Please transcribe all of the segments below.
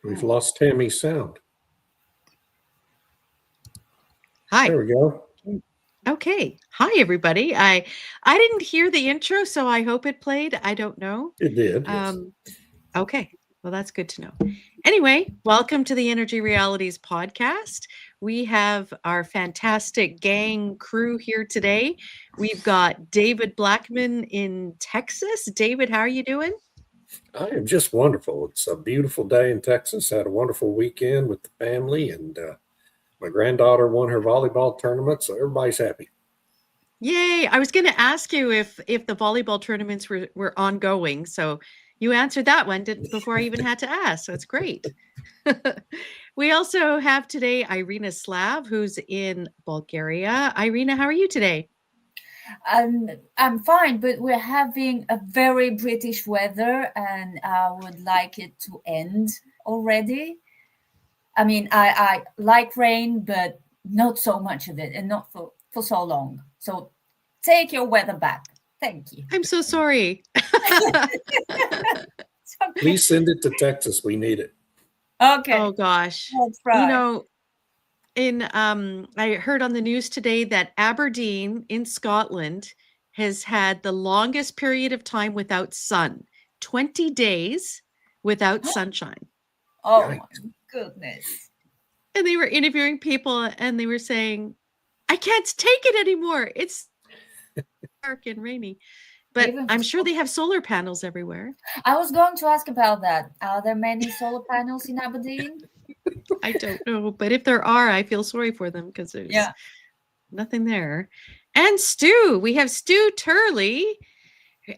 We've lost Tammy's sound. Hi. There we go. Okay. Hi, everybody. I didn't hear the intro, so I hope it played. I don't know. It did. Yes. Okay. Well, that's good to know. Anyway, welcome to the Energy Realities podcast. We have our fantastic gang crew here today. We've got David Blackmon in Texas. David, how are you doing? I am just wonderful. It's a beautiful day in Texas. Had a wonderful weekend with the family, and my granddaughter won her volleyball tournament, so everybody's happy. Yay. I was going to ask you if the volleyball tournaments were ongoing. So you answered that one before I even had to ask. So it's great. We also have today Irina Slav, who's in Bulgaria. Irina, how are you today? I'm fine, but we're having a very British weather, and I would like it to end already. I mean, I like rain, but not so much of it, and not for so long. So take your weather back. Thank you. I'm so sorry. Please send it to Texas. We need it. Okay. Oh gosh. That's right. You know, I heard on the news today that Aberdeen in Scotland has had the longest period of time without sun, 20 days without sunshine. Oh my goodness. And they were interviewing people and they were saying, I can't take it anymore. It's dark and rainy. But I'm sure they have solar panels everywhere. I was going to ask about that. Are there many solar panels in Aberdeen? I don't know. But if there are, I feel sorry for them because there's nothing there. And Stu, we have Stu Turley.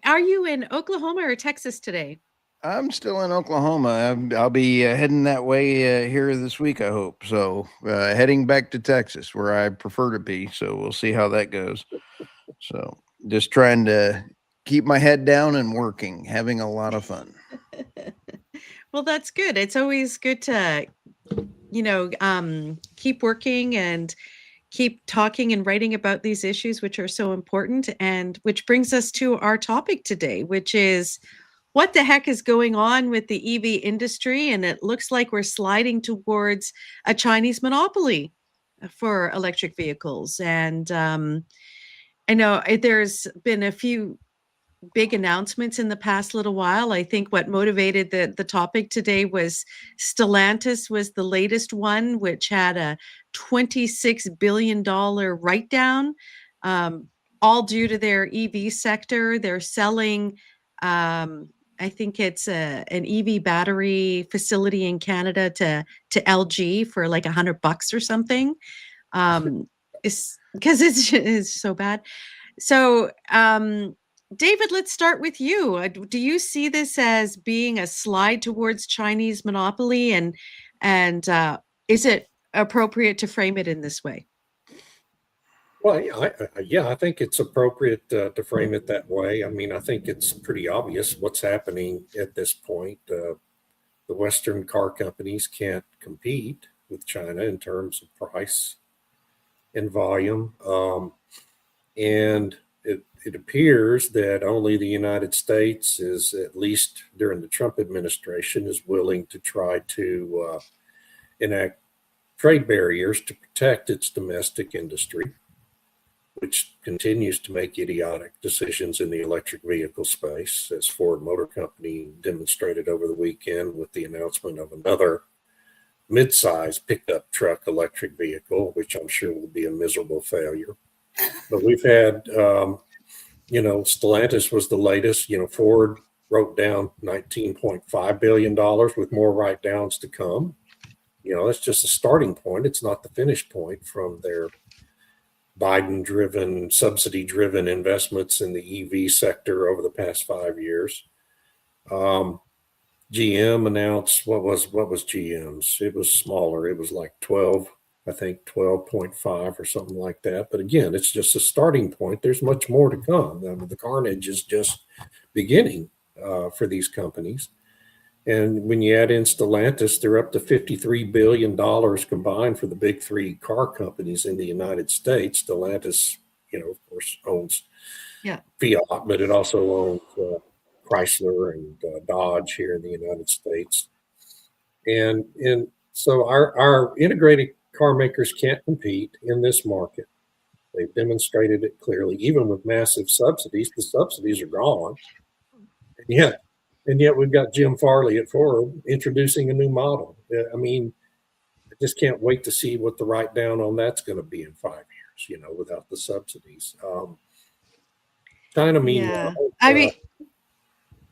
Are you in Oklahoma or Texas today? I'm still in Oklahoma. I'll be heading that way here this week, I hope. So heading back to Texas where I prefer to be. So we'll see how that goes. So just trying to keep my head down and working, having a lot of fun. Well, that's good. It's always good to, keep working and keep talking and writing about these issues, which are so important. And which brings us to our topic today, which is what the heck is going on with the EV industry? And it looks like we're sliding towards a Chinese monopoly for electric vehicles. And I know there's been a few big announcements in the past little while. I think what motivated the topic today was Stellantis was the latest one, which had a $26 billion write-down, all due to their EV sector. They're selling, I think it's an EV battery facility in Canada to LG for like $100 or something. It's because it's so bad. So, David, let's start with you. Do you see this as being a slide towards Chinese monopoly, and is it appropriate to frame it in this way? Well, I think it's appropriate to frame it that way. I mean, I think it's pretty obvious what's happening at this point. The Western car companies can't compete with China in terms of price and volume, and it appears that only the United States is, at least during the Trump administration, is willing to try to enact trade barriers to protect its domestic industry, which continues to make idiotic decisions in the electric vehicle space, as Ford Motor Company demonstrated over the weekend with the announcement of another mid-size pickup truck electric vehicle, which I'm sure will be a miserable failure. But we've had Stellantis was the latest. Ford wrote down $19.5 billion with more write-downs to come. That's just a starting point. It's not the finish point from their Biden-driven, subsidy-driven investments in the EV sector over the past 5 years. GM announced, what was GM's? It was smaller. It was like 12.5 or something like that. But again, it's just a starting point. There's much more to come. I mean, the carnage is just beginning for these companies. And when you add in Stellantis, they're up to $53 billion combined for the big three car companies in the United States. Stellantis, of course, owns Fiat, but it also owns Chrysler and Dodge here in the United States. And so our integrated car makers can't compete in this market. They've demonstrated it clearly, even with massive subsidies. The subsidies are gone. And yet we've got Jim Farley at Ford introducing a new model. I mean, I just can't wait to see what the write down on that's going to be in 5 years, without the subsidies. China, meanwhile, I mean,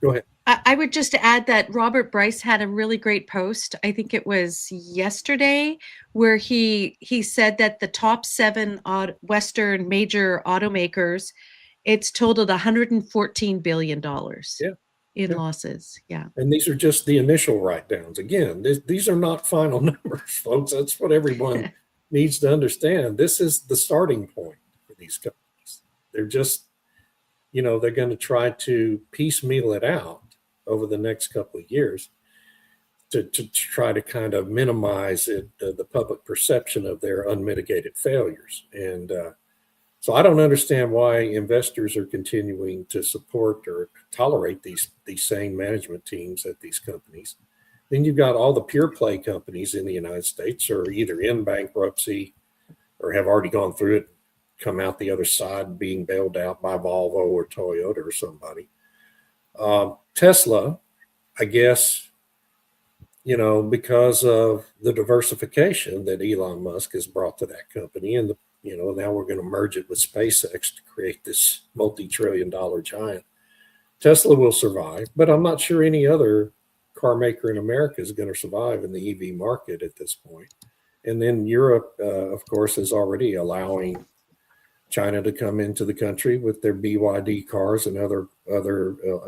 go ahead. I would just add that Robert Bryce had a really great post. I think it was yesterday, where he said that the top 7 Western major automakers, it's totaled $114 billion in losses. Yeah. And these are just the initial write downs. Again, these are not final numbers, folks. That's what everyone needs to understand. This is the starting point for these companies. They're just, they're going to try to piecemeal it out over the next couple of years to try to kind of minimize the public perception of their unmitigated failures. And so I don't understand why investors are continuing to support or tolerate these same management teams at these companies. Then you've got all the pure play companies in the United States are either in bankruptcy or have already gone through it, come out the other side being bailed out by Volvo or Toyota or somebody. Tesla, I guess, because of the diversification that Elon Musk has brought to that company, and now we're going to merge it with SpaceX to create this multi-trillion-dollar giant. Tesla will survive, but I'm not sure any other car maker in America is going to survive in the EV market at this point. And then Europe, of course, is already allowing China to come into the country with their BYD cars and other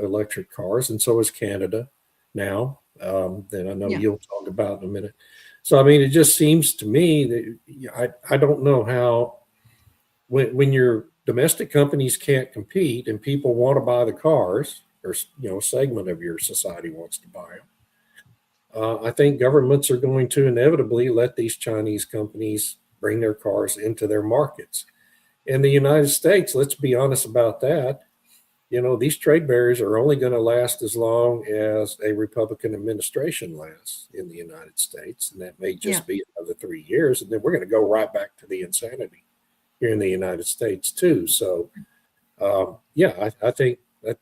electric cars, and so is Canada now. That I know you'll talk about in a minute. So, I mean, it just seems to me that I don't know how, when your domestic companies can't compete and people want to buy the cars, or a segment of your society wants to buy them, I think governments are going to inevitably let these Chinese companies bring their cars into their markets. In the United States, let's be honest about that. These trade barriers are only going to last as long as a Republican administration lasts in the United States. And that may just be another 3 years. And then we're going to go right back to the insanity here in the United States, too. So, I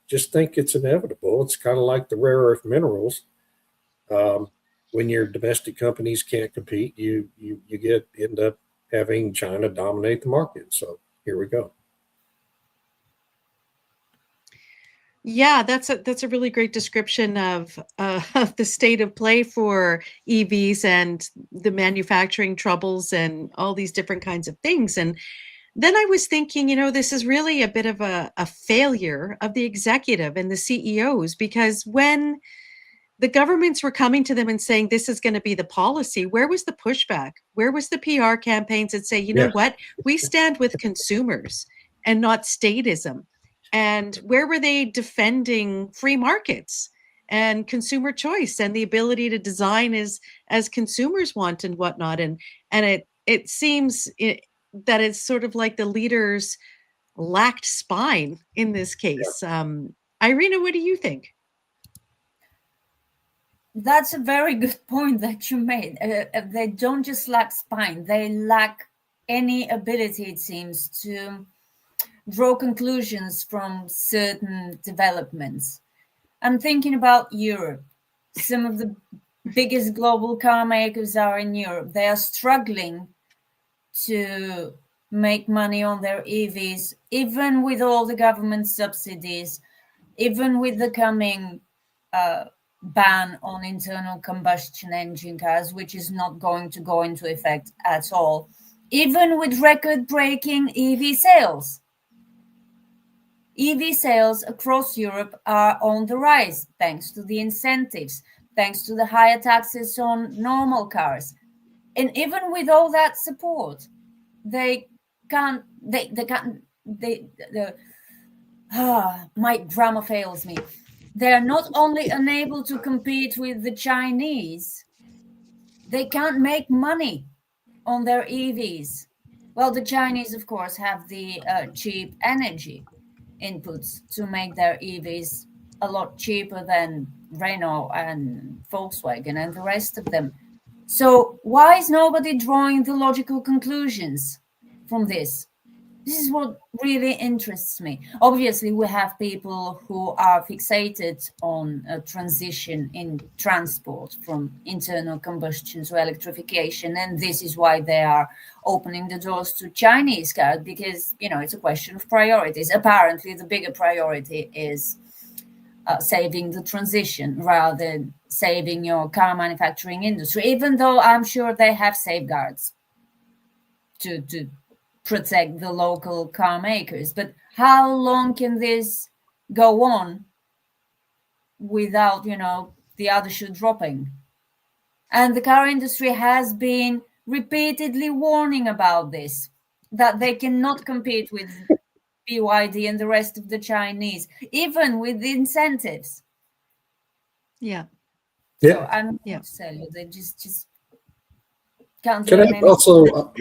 just think it's inevitable. It's kind of like the rare earth minerals. When your domestic companies can't compete, you end up having China dominate the market. So here we go. Yeah, that's a really great description of the state of play for EVs and the manufacturing troubles and all these different kinds of things. And then I was thinking, this is really a bit of a failure of the executive and the CEOs, because when the governments were coming to them and saying this is going to be the policy, where was the pushback? Where was the PR campaigns that say, know what, we stand with consumers and not statism? And where were they defending free markets and consumer choice and the ability to design as consumers want and whatnot? And it seems that it's sort of like the leaders lacked spine in this case. Irina, what do you think? That's a very good point that you made. They don't just lack spine, they lack any ability, it seems, to draw conclusions from certain developments. I'm thinking about Europe. Some of the biggest global car makers are in Europe. They are struggling to make money on their EVs, even with all the government subsidies, even with the coming ban on internal combustion engine cars, which is not going to go into effect at all, even with record-breaking EV sales. EV sales across Europe are on the rise, thanks to the incentives, thanks to the higher taxes on normal cars. And even with all that support, my grammar fails me. they're not only unable to compete with the Chinese, they can't make money on their EVs. Well, the Chinese, of course, have the cheap energy inputs to make their EVs a lot cheaper than Renault and Volkswagen and the rest of them. So why is nobody drawing the logical conclusions from this? This is what really interests me. Obviously, we have people who are fixated on a transition in transport from internal combustion to electrification, and this is why they are opening the doors to Chinese cars, because it's a question of priorities. Apparently, the bigger priority is saving the transition rather than saving your car manufacturing industry, even though I'm sure they have safeguards to protect the local car makers. But how long can this go on without, the other shoe dropping? And the car industry has been repeatedly warning about this, that they cannot compete with BYD and the rest of the Chinese, even with the incentives. Yeah. So I'm Yeah. going to tell you, they just can't Can learn I anything. also,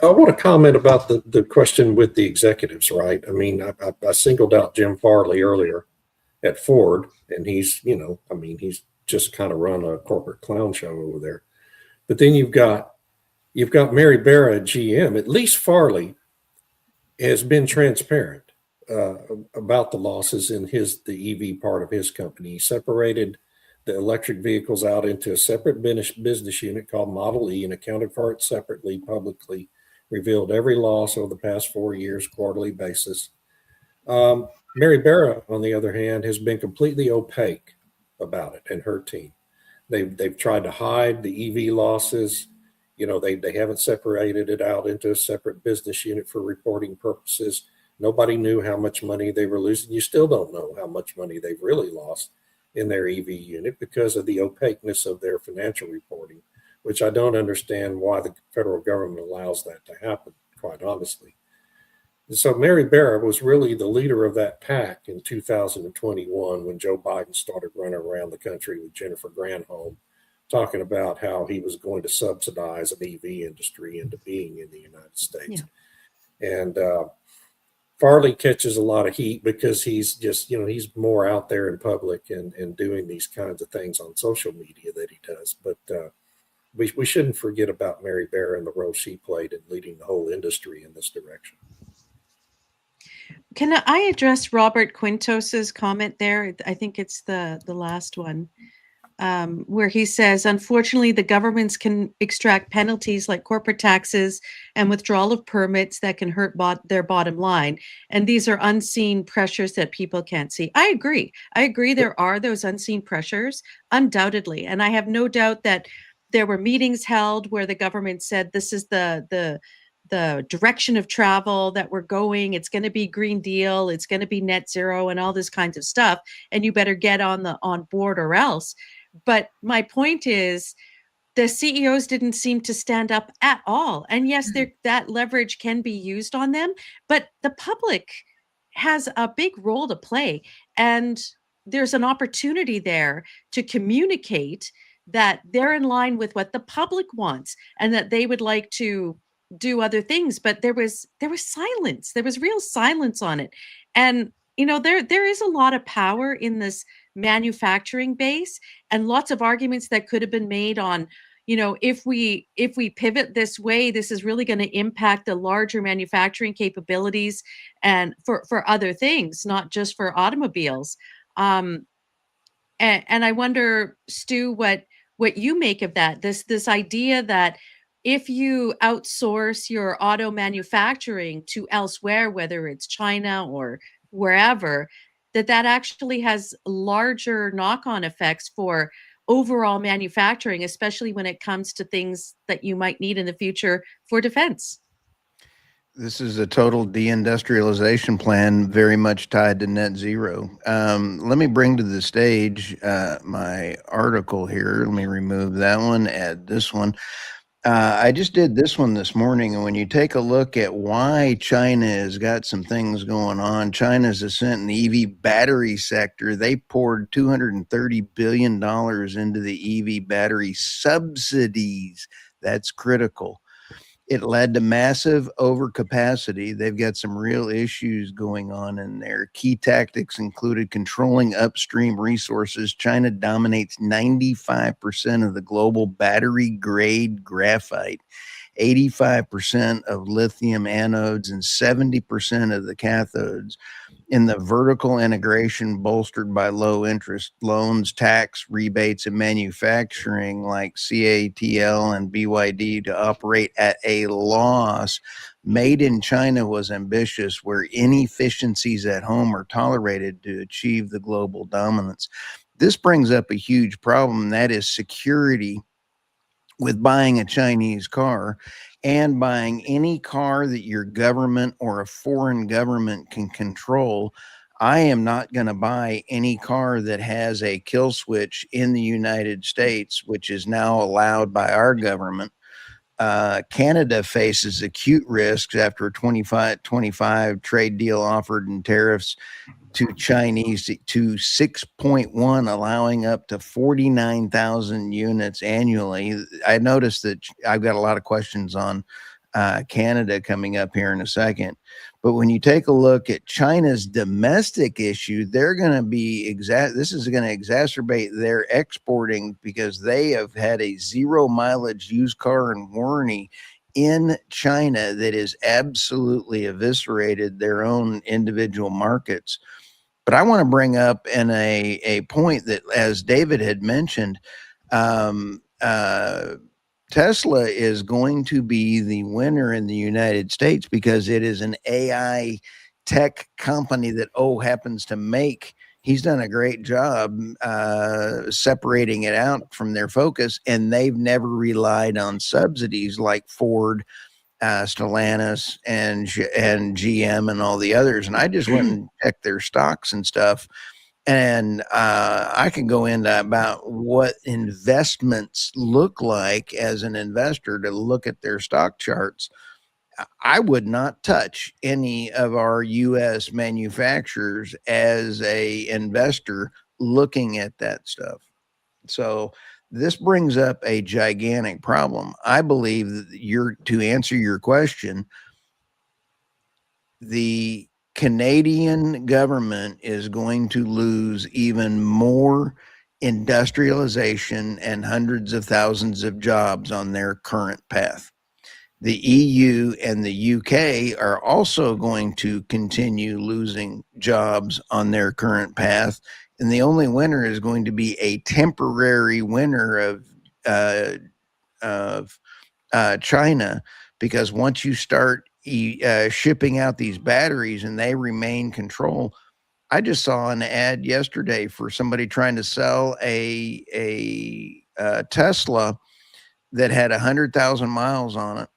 I want to comment about the question with the executives, right? I mean, I singled out Jim Farley earlier at Ford, and he's just kind of run a corporate clown show over there. But then you've got Mary Barra at GM. At least Farley has been transparent about the losses in the EV part of his company. He separated the electric vehicles out into a separate business unit called Model E and accounted for it separately, publicly, revealed every loss over the past 4 years, quarterly basis. Mary Barra, on the other hand, has been completely opaque about it, and her team. They've tried to hide the EV losses. They haven't separated it out into a separate business unit for reporting purposes. Nobody knew how much money they were losing. You still don't know how much money they've really lost in their EV unit because of the opaqueness of their financial reporting, which I don't understand why the federal government allows that to happen, quite honestly. So Mary Barra was really the leader of that pack in 2021 when Joe Biden started running around the country with Jennifer Granholm, talking about how he was going to subsidize an EV industry into being in the United States. Yeah. And Farley catches a lot of heat because he's just, he's more out there in public and doing these kinds of things on social media that he does. But we shouldn't forget about Mary Barra and the role she played in leading the whole industry in this direction. Can I address Robert Quintos's comment there? I think it's the last one, where he says, unfortunately, the governments can extract penalties like corporate taxes and withdrawal of permits that can hurt their bottom line. And these are unseen pressures that people can't see. I agree. There are those unseen pressures, undoubtedly. And I have no doubt that there were meetings held where the government said, this is the direction of travel that we're going. It's going to be Green Deal. It's going to be net zero and all this kinds of stuff. And you better get on board or else. But my point is, the CEOs didn't seem to stand up at all. And yes, that leverage can be used on them, but the public has a big role to play. And there's an opportunity there to communicate that they're in line with what the public wants and that they would like to do other things. But there was silence. There was real silence on it. And there is a lot of power in this manufacturing base, and lots of arguments that could have been made on, if we pivot this way, this is really going to impact the larger manufacturing capabilities and for other things, not just for automobiles. And I wonder, Stu, what you make of that, this idea that if you outsource your auto manufacturing to elsewhere, whether it's China or wherever, that actually has larger knock-on effects for overall manufacturing, especially when it comes to things that you might need in the future for defense. This is a total deindustrialization plan, very much tied to net zero. Let me bring to the stage my article here. Let me remove that one, add this one. I just did this one this morning, and when you take a look at why China has got some things going on, China's ascent in the EV battery sector, they poured $230 billion into the EV battery subsidies. That's critical. It led to massive overcapacity. They've got some real issues going on in there. Key tactics included controlling upstream resources. China dominates 95% of the global battery grade graphite, 85% of lithium anodes, and 70% of the cathodes. In the vertical integration bolstered by low interest loans, tax rebates, and manufacturing like CATL and BYD to operate at a loss. Made in China was ambitious, where inefficiencies at home are tolerated to achieve the global dominance. This brings up a huge problem, and that is security with buying a Chinese car and buying any car that your government or a foreign government can control. I am not going to buy any car that has a kill switch in the United States, which is now allowed by our government. Canada faces acute risks after a 25 trade deal offered and tariffs to Chinese to 6.1, allowing up to 49,000 units annually. I noticed that I've got a lot of questions on Canada coming up here in a second. But when you take a look at China's domestic issue, they're going to be this is going to exacerbate their exporting, because they have had a 0 mileage used car and warranty in China that is absolutely eviscerated their own individual markets. But I want to bring up in a point that, as David had mentioned, Tesla is going to be the winner in the United States because it is an AI tech company that happens to make. He's done a great job separating it out from their focus, and they've never relied on subsidies like Ford, Stellantis, and GM and all the others. And I just went and checked their stocks and stuff. And I can go into about what investments look like as an investor to look at their stock charts. I would not touch any of our U.S. manufacturers as a investor looking at that stuff. So this brings up a gigantic problem. I believe that to answer your question, the Canadian government is going to lose even more industrialization and hundreds of thousands of jobs on their current path. The EU and the UK are also going to continue losing jobs on their current path. And the only winner is going to be a temporary winner of China, because once you start shipping out these batteries and they remain control. I just saw an ad yesterday for somebody trying to sell a Tesla that had 100,000 miles on it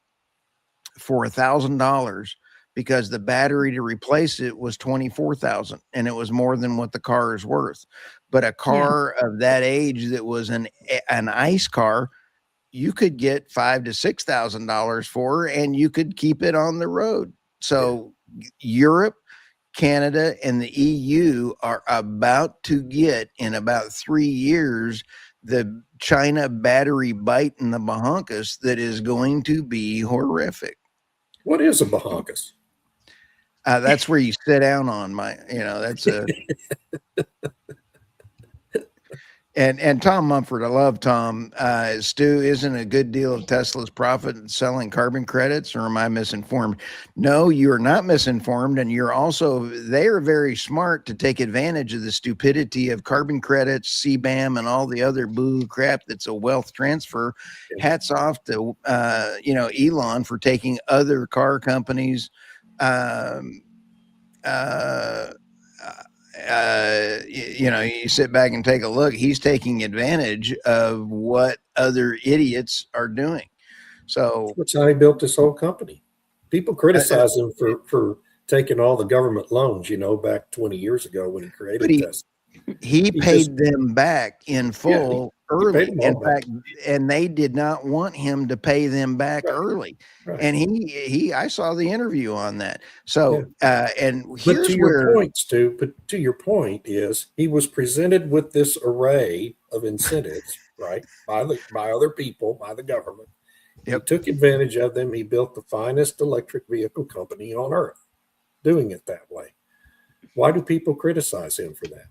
for $1,000, because the battery to replace it was 24,000, and it was more than what the car is worth. But a car of that age that was an ICE car, you could get $5,000 to $6,000 for, and you could keep it on the road. So Europe, Canada, and the EU are about to get, in about 3 years, the China battery bite in the bahonkus that is going to be horrific. What is a bahonkus? That's where you sit down on that's a. And Tom Mumford, I love Tom. Stu, isn't a good deal of Tesla's profit selling carbon credits, or am I misinformed? No, you are not misinformed. And they are very smart to take advantage of the stupidity of carbon credits, CBAM, and all the other boo crap that's a wealth transfer. Hats off to, Elon for taking other car companies, you sit back and take a look. He's taking advantage of what other idiots are doing. So that's how he built this whole company. People criticize him for taking all the government loans, back 20 years ago when he created Tesla. He paid them back in full early. them In all back. fact, and they did not want him to pay them back Right. early. Right. And I saw the interview on that. Yeah. So, and But here's to your where, point, Stu, but to your point is he was presented with this array of incentives, right, by other people, by the government. He yep. took advantage of them. He built the finest electric vehicle company on earth, doing it that way. Why do people criticize him for that?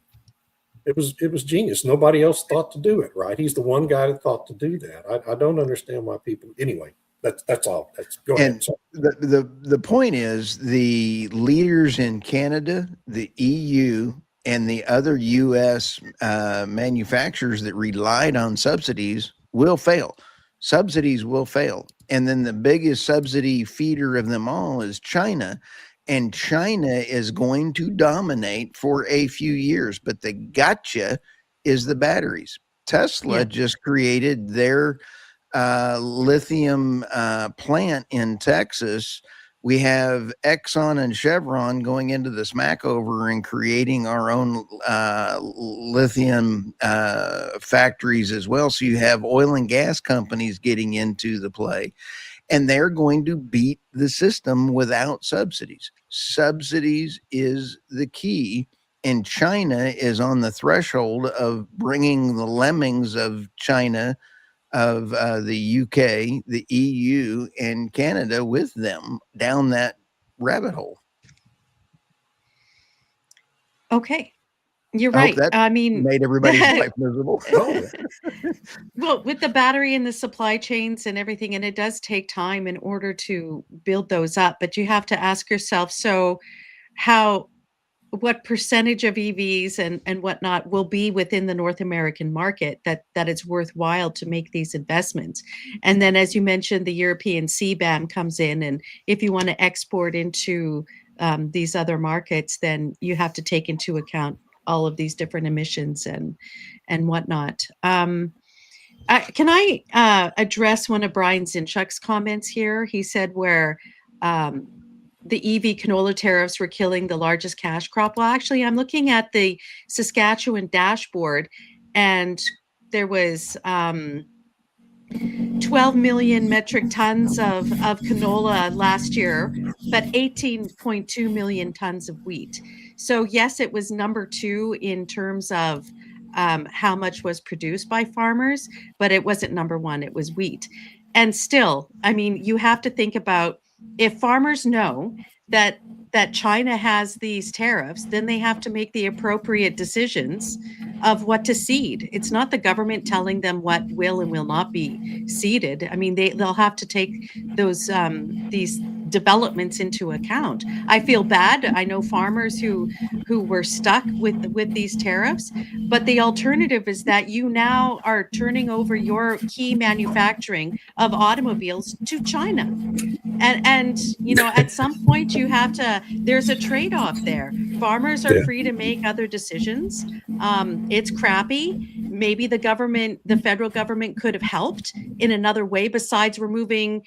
It was genius. Nobody else thought to do it, right? He's the one guy that thought to do that. I don't understand why people. Anyway, that's all. Go ahead. And the point is the leaders in Canada, the EU, and the other U.S. Manufacturers that relied on subsidies will fail. Subsidies will fail. And then the biggest subsidy feeder of them all is China. And China is going to dominate for a few years. But the gotcha is the batteries. Tesla just created their lithium plant in Texas. We have Exxon and Chevron going into the smackover and creating our own lithium factories as well. So you have oil and gas companies getting into the play, and they're going to beat the system without subsidies. Subsidies is the key. And China is on the threshold of bringing the lemmings of China, of the UK, the EU, and Canada with them down that rabbit hole. Okay. You're I hope right. that I mean, made everybody's life miserable. Oh, well, with the battery and the supply chains and everything, and it does take time in order to build those up, but you have to ask yourself, so what percentage of EVs and whatnot will be within the North American market that it's worthwhile to make these investments. And then, as you mentioned, the European CBAM comes in, and if you want to export into these other markets, then you have to take into account all of these different emissions and whatnot. Can I address one of Brian Zinchuk's comments here? He said where the EV canola tariffs were killing the largest cash crop. Well, actually, I'm looking at the Saskatchewan dashboard, and there was 12 million metric tons of canola last year, but 18.2 million tons of wheat. So yes, it was number 2 in terms of how much was produced by farmers, but it wasn't number 1, it was wheat. And still, I mean, you have to think about, if farmers know that China has these tariffs, then they have to make the appropriate decisions of what to seed. It's not the government telling them what will and will not be seeded. I mean, they'll have to take those these developments into account. I feel bad. I know farmers who were stuck with these tariffs, but the alternative is that you now are turning over your key manufacturing of automobiles to China. And you know, at some point you have to, there's a trade-off there. Farmers are free to make other decisions. It's crappy. Maybe the federal government could have helped in another way besides removing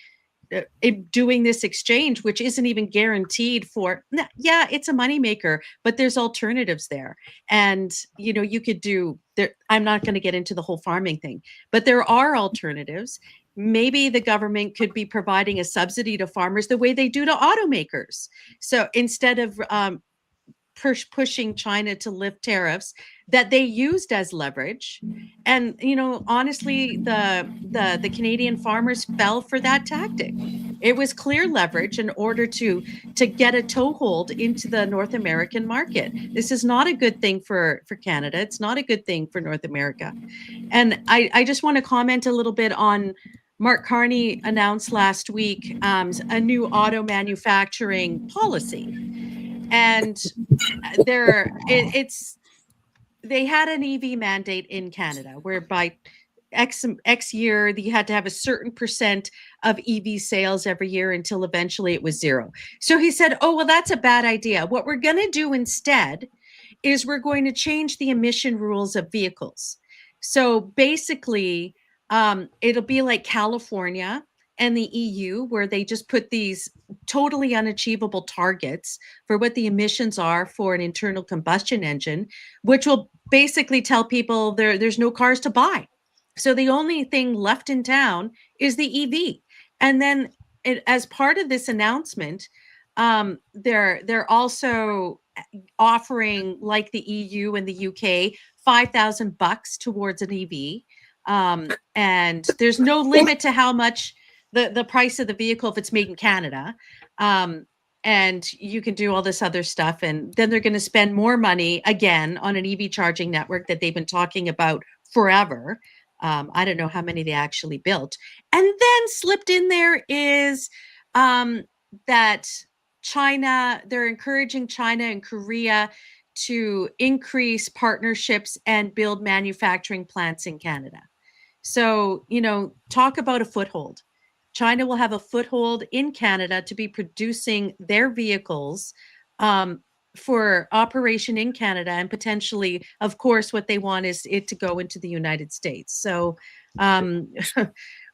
doing this exchange, which isn't even guaranteed for. Yeah, it's a moneymaker, but there's alternatives there. And you know, you could do there. I'm not going to get into the whole farming thing, but there are alternatives. Maybe the government could be providing a subsidy to farmers the way they do to automakers. So instead of pushing China to lift tariffs, that they used as leverage. And you know, honestly, the Canadian farmers fell for that tactic. It was clear leverage in order to get a toehold into the North American market. This is not a good thing for Canada. It's not a good thing for North America. And I just want to comment a little bit on Mark Carney announced last week a new auto manufacturing policy. And they had an EV mandate in Canada whereby X year you had to have a certain percent of EV sales every year until eventually it was 0. So he said, oh, well, that's a bad idea. What we're going to do instead is we're going to change the emission rules of vehicles. So basically, it'll be like California and the EU, where they just put these totally unachievable targets for what the emissions are for an internal combustion engine, which will basically tell people there's no cars to buy. So the only thing left in town is the EV. And then as part of this announcement, they're also offering, like the EU and the UK, $5,000 towards an EV. And there's no limit to how much the price of the vehicle if it's made in Canada. And you can do all this other stuff. And then they're going to spend more money again on an EV charging network that they've been talking about forever. I don't know how many they actually built. And then slipped in there is that China, they're encouraging China and Korea to increase partnerships and build manufacturing plants in Canada. So, talk about a foothold. China will have a foothold in Canada to be producing their vehicles for operation in Canada, and potentially, of course, what they want is it to go into the United States. So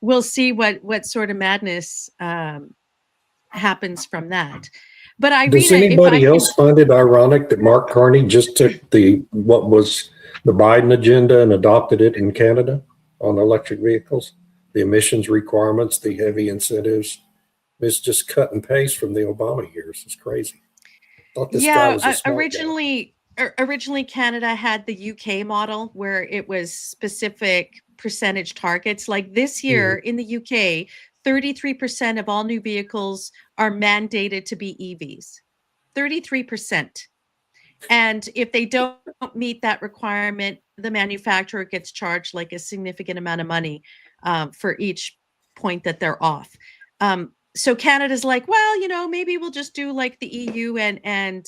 we'll see what sort of madness happens from that. But Irina, does anybody else find it ironic that Mark Carney just took what was the Biden agenda and adopted it in Canada on electric vehicles? The emissions requirements, the heavy incentives. It's just cut and paste from the Obama years. It's crazy. Thought this guy was a smart originally Canada had the UK model where it was specific percentage targets. Like this year in the UK, 33% of all new vehicles are mandated to be EVs. 33%. And if they don't meet that requirement, the manufacturer gets charged like a significant amount of money for each point that they're off. So Canada's like, well, maybe we'll just do like the EU and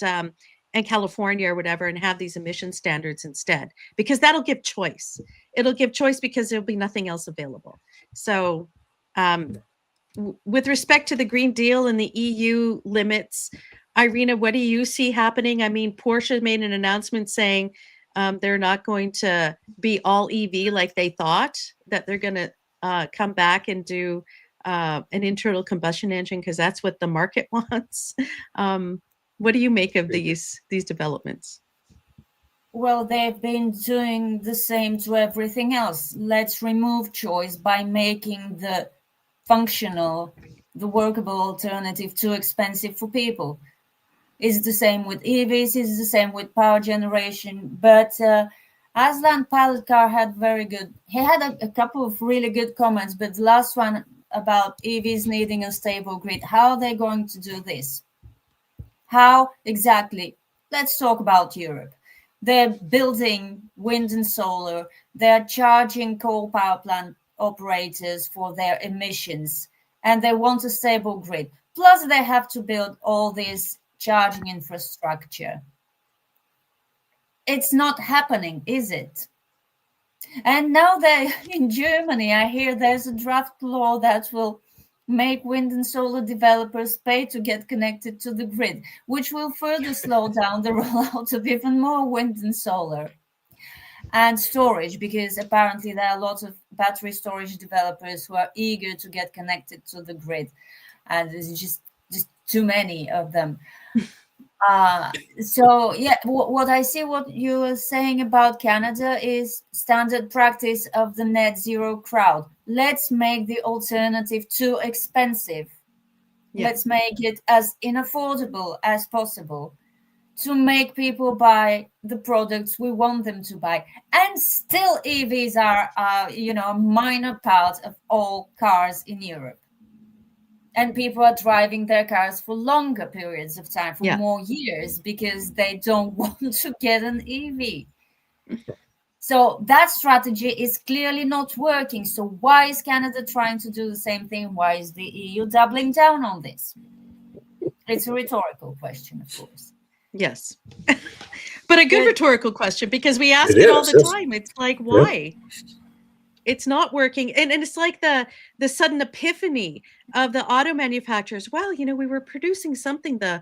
California or whatever, and have these emission standards instead, because that'll give choice. It'll give choice because there'll be nothing else available. So with respect to the Green Deal and the EU limits, Irina, what do you see happening? I mean, Porsche made an announcement saying they're not going to be all EV like they thought, that they're going to come back and do an internal combustion engine because that's what the market wants. What do you make of these developments? Well, they've been doing the same to everything else. Let's remove choice by making the functional, the workable alternative too expensive for people. It's the same with EVs, it's the same with power generation. But Aslan Palatkar had he had a couple of really good comments, but the last one about EVs needing a stable grid. How are they going to do this? How exactly? Let's talk about Europe. They're building wind and solar. They're charging coal power plant operators for their emissions, and they want a stable grid. Plus, they have to build all this charging infrastructure. It's not happening, is it? And now in Germany, I hear there's a draft law that will make wind and solar developers pay to get connected to the grid, which will further slow down the rollout of even more wind and solar. And storage, because apparently there are lots of battery storage developers who are eager to get connected to the grid. And there's just too many of them. So yeah, what I see, what you were saying about Canada is standard practice of the net zero crowd. Let's make the alternative too expensive. Yeah. Let's make it as unaffordable as possible to make people buy the products we want them to buy. And still EVs are a minor part of all cars in Europe. And people are driving their cars for longer periods of time, for more years, because they don't want to get an EV. So that strategy is clearly not working. So why is Canada trying to do the same thing? Why is the EU doubling down on this? It's a rhetorical question, of course. Yes. But a good rhetorical question, because we ask it all the time. It's like, why? Yeah. It's not working. And it's like the sudden epiphany of the auto manufacturers. Well, we were producing something the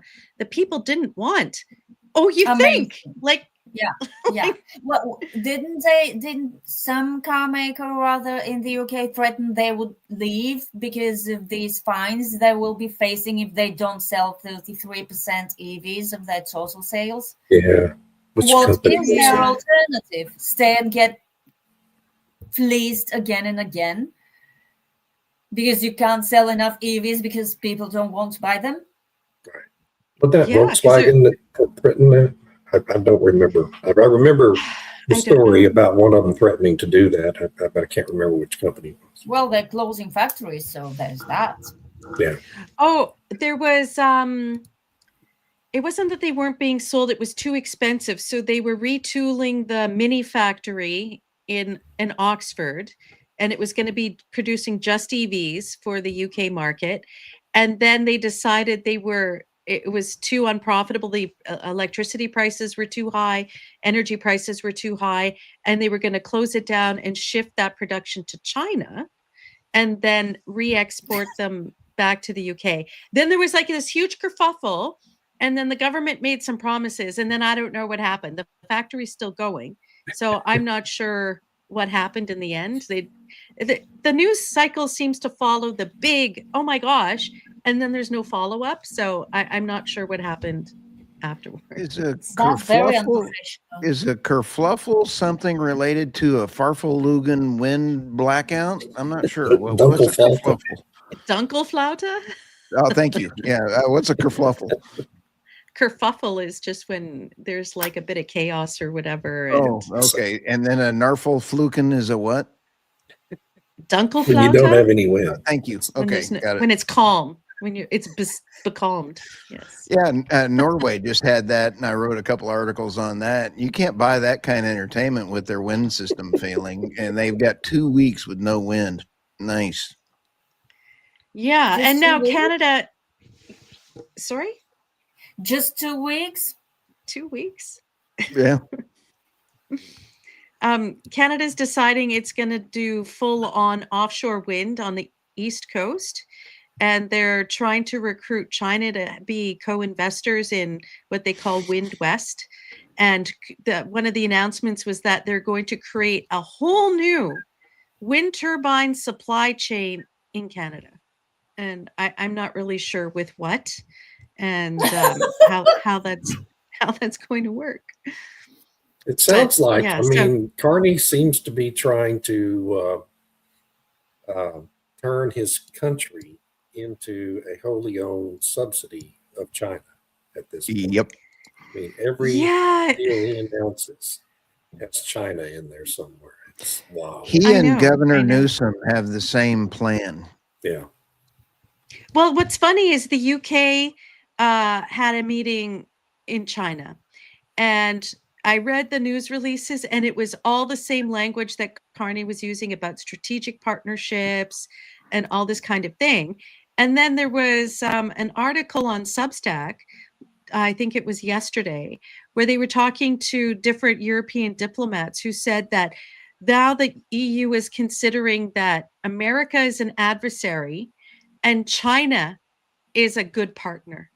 people didn't want. Oh, you Amazing. Think? Like, yeah. Well, didn't some car maker or other in the UK threaten they would leave because of these fines they will be facing if they don't sell 33% EVs of their total sales? Yeah. What is their alternative? Stay and get fleeced again and again because you can't sell enough EVs because people don't want to buy them. But that Yeah, 'cause Volkswagen that threatened that, I don't remember. I remember the I don't story know. about one of them threatening to do that, but I can't remember which company it was. Well, they're closing factories, so there's that. Yeah. Oh, there was it wasn't that they weren't being sold, it was too expensive. So they were retooling the mini factory in Oxford, and it was going to be producing just EVs for the UK market. And then they decided it was too unprofitable. The electricity prices were too high, energy prices were too high, and they were going to close it down and shift that production to China and then re-export them back to the UK. Then there was like this huge kerfuffle, and then the government made some promises, and then I don't know what happened. The factory's still going, so I'm not sure what happened in the end. The news cycle seems to follow the big, oh my gosh, and then there's no follow-up, so I'm not sure what happened afterwards. Is a That's very kerfluffle, unprofessional. is a kerfluffle something related to a Farfelugen wind blackout? I'm not sure. What's a Dunkelflaute. kerfluffle? Dunkelflaute? Oh, thank you. Yeah, what's a kerfluffle? Kerfuffle is just when there's like a bit of chaos or whatever. Oh, okay. And then a Narfelfluken is a what? Dunkelflaute? When you don't have any wind. Thank you. When Okay, there's got it. when it's calm, when it's becalmed. Yes. Yeah, Norway just had that, and I wrote a couple articles on that. You can't buy that kind of entertainment with their wind system failing, and they've got 2 weeks with no wind. Nice. Yeah, Just and now 2 weeks? Canada. Sorry, Just 2 weeks? 2 weeks. Yeah. Canada's deciding it's going to do full-on offshore wind on the East Coast, and they're trying to recruit China to be co-investors in what they call Wind West. And one of the announcements was that they're going to create a whole new wind turbine supply chain in Canada. And I'm not really sure with what and how that's going to work. It sounds But, like, yeah, I mean, Carney seems to be trying to turn his country into a wholly owned subsidy of China at this point. Yep. I mean, every Yeah, deal he announces has China in there somewhere. It's wow. He I and know, Governor I know. Newsom have the same plan. Yeah. Well, what's funny is the UK had a meeting in China, and I read the news releases, and it was all the same language that Carney was using about strategic partnerships and all this kind of thing. And then there was an article on Substack, I think it was yesterday, where they were talking to different European diplomats who said that now the EU is considering that America is an adversary and China is a good partner.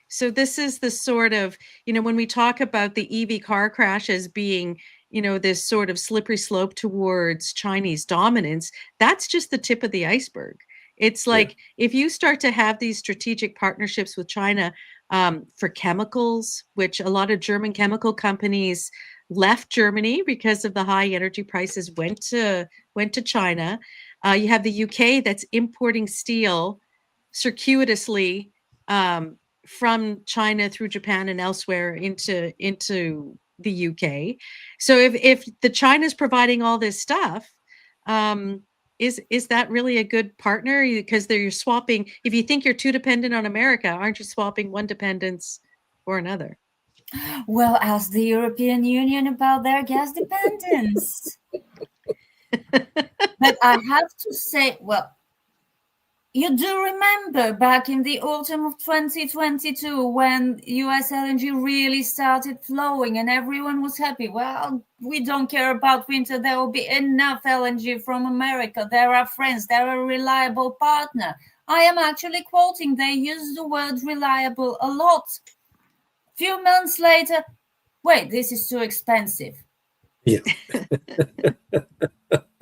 So this is the sort of, when we talk about the EV car crash as being, this sort of slippery slope towards Chinese dominance, that's just the tip of the iceberg. It's like, if you start to have these strategic partnerships with China for chemicals, which a lot of German chemical companies left Germany because of the high energy prices, went to China. You have the UK that's importing steel circuitously from China through Japan and elsewhere into the UK. So if the China's providing all this stuff, is that really a good partner? Because they're swapping. If you think you're too dependent on America, aren't you swapping one dependence for another? Well, ask the European Union about their gas dependence. But I have to say, well, you do remember back in the autumn of 2022 when US LNG really started flowing and everyone was happy. Well, we don't care about winter. There will be enough LNG from America. They're our friends. They're a reliable partner. I am actually quoting. They use the word reliable a lot. Few months later, wait, this is too expensive. Yeah.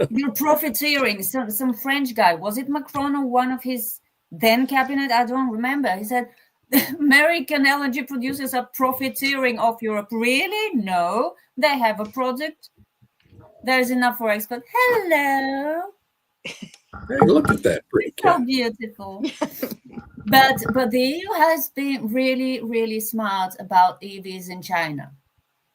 You're profiteering. Some French guy, was it Macron or one of his then cabinet? I don't remember. He said, American LNG producers are profiteering off Europe. Really? No, they have a product. There's enough for export. Hello. Hey, look at that pretty So cat. beautiful. But the EU has been really smart about EVs in China.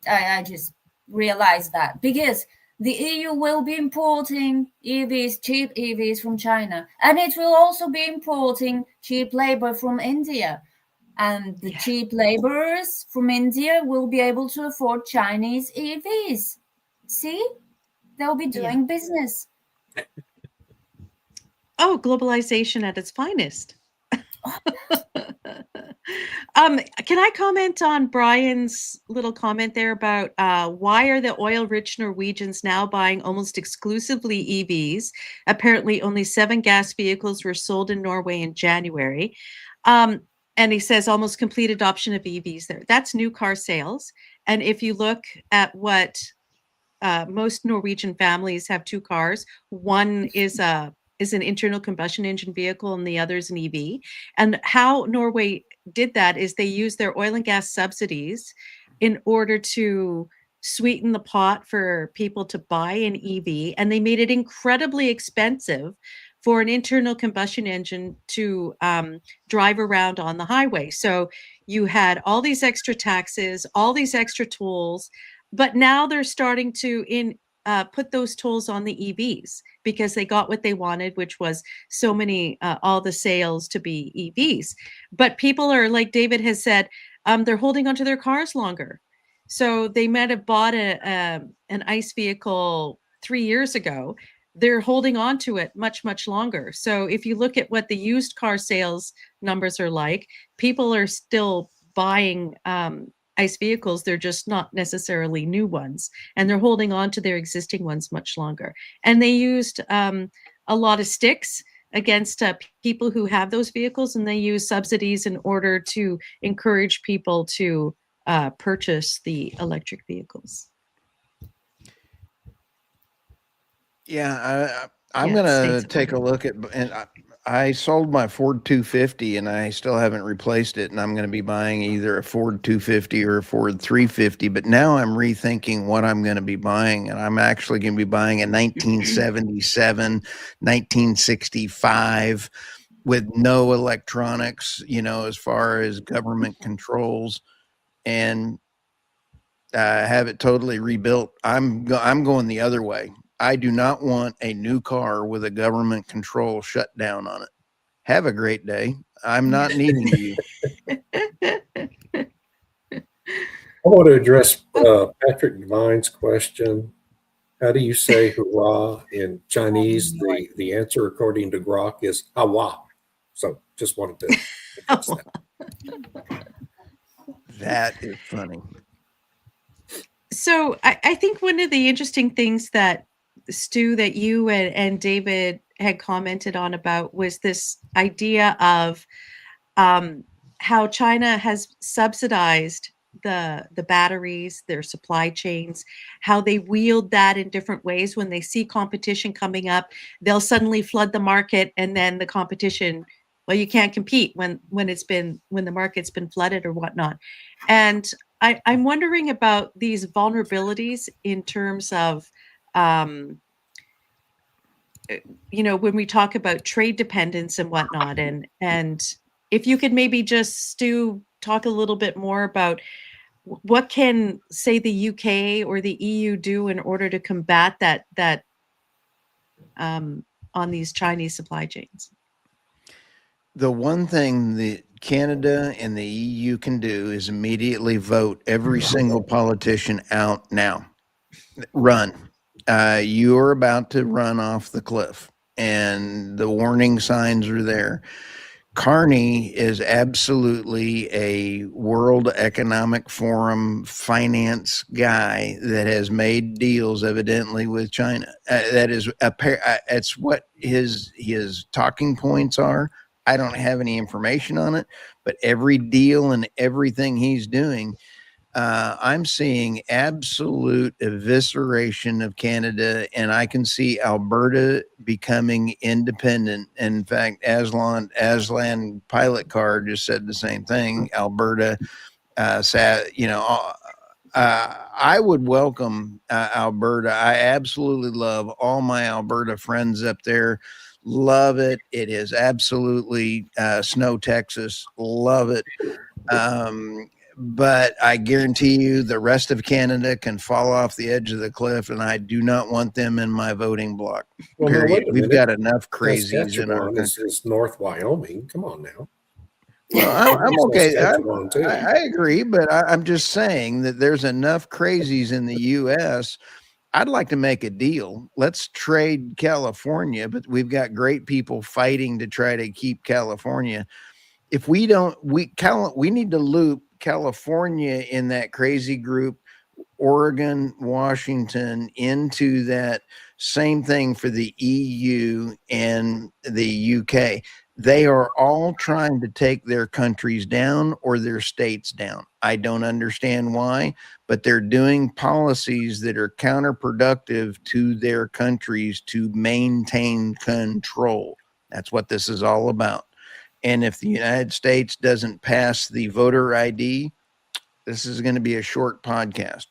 I just realized that because the EU will be importing EVs, cheap EVs from China, and it will also be importing cheap labor from India. And the cheap laborers from India will be able to afford Chinese EVs. See? They'll be doing business. Oh, globalization at its finest. Can I comment on Brian's little comment there about why are the oil-rich Norwegians now buying almost exclusively EVs? Apparently, only 7 gas vehicles were sold in Norway in January. And he says almost complete adoption of EVs there. That's new car sales. And if you look at what most Norwegian families have 2 cars, one is an internal combustion engine vehicle and the other is an EV. And how Norway did that is they used their oil and gas subsidies in order to sweeten the pot for people to buy an EV, and they made it incredibly expensive for an internal combustion engine to drive around on the highway. So you had all these extra taxes, all these extra tolls, but now they're starting to put those tolls on the EVs because they got what they wanted, which was so many, all the sales to be EVs. But people are, like David has said, they're holding onto their cars longer. So they might have bought an ICE vehicle 3 years ago. They're holding on to it much longer. So if you look at what the used car sales numbers are like, people are still buying ICE vehicles. They're just not necessarily new ones, and they're holding on to their existing ones much longer. And they used a lot of sticks against people who have those vehicles, and they use subsidies in order to encourage people to purchase the electric vehicles. Yeah, I'm gonna take a look at, and I sold my Ford 250 and I still haven't replaced it, and I'm going to be buying either a Ford 250 or a Ford 350. But now I'm rethinking what I'm going to be buying, and I'm actually going to be buying a 1977, 1965 with no electronics, as far as government controls, and have it totally rebuilt. I'm going the other way. I do not want a new car with a government control shutdown on it. Have a great day. I'm not needing you. I want to address Patrick Devine's question. How do you say hurrah in Chinese? The answer, according to Grok, is hawa. So just wanted to address that. That is funny. So I think one of the interesting things that Stu, that you and David had commented on about was this idea of how China has subsidized the batteries, their supply chains, how they wield that in different ways. When they see competition coming up, they'll suddenly flood the market, and then the competition, well, you can't compete when the market's been flooded or whatnot. And I'm wondering about these vulnerabilities in terms of when we talk about trade dependence and whatnot, and if you could maybe just, Stu, talk a little bit more about what can, say, the UK or the EU do in order to combat that on these Chinese supply chains. The one thing that Canada and the EU can do is immediately vote every single politician out now. Run. You're about to run off the cliff, and the warning signs are there. Carney is absolutely a World Economic Forum finance guy that has made deals evidently with China. That is it's what his talking points are. I don't have any information on it, but every deal and everything he's doing, I'm seeing absolute evisceration of Canada, and I can see Alberta becoming independent. In fact, Aslan Pilot Car just said the same thing. Alberta, I would welcome Alberta. I absolutely love all my Alberta friends up there. Love it. It is absolutely snow Texas. Love it. But I guarantee you the rest of Canada can fall off the edge of the cliff, and I do not want them in my voting block. Well, now, Period. wait a We've minute. got enough crazies in our Saskatchewan country. is North Wyoming. Come on now. Well, I'm okay. Saskatchewan, too. I agree, but I'm just saying that there's enough crazies in the U.S. I'd like to make a deal. Let's trade California, but we've got great people fighting to try to keep California. If we don't, we need to loop California in that crazy group, Oregon, Washington into that same thing for the EU and the UK. They are all trying to take their countries down or their states down. I don't understand why, but they're doing policies that are counterproductive to their countries to maintain control. That's what this is all about. And if the United States doesn't pass the voter ID, this is going to be a short podcast.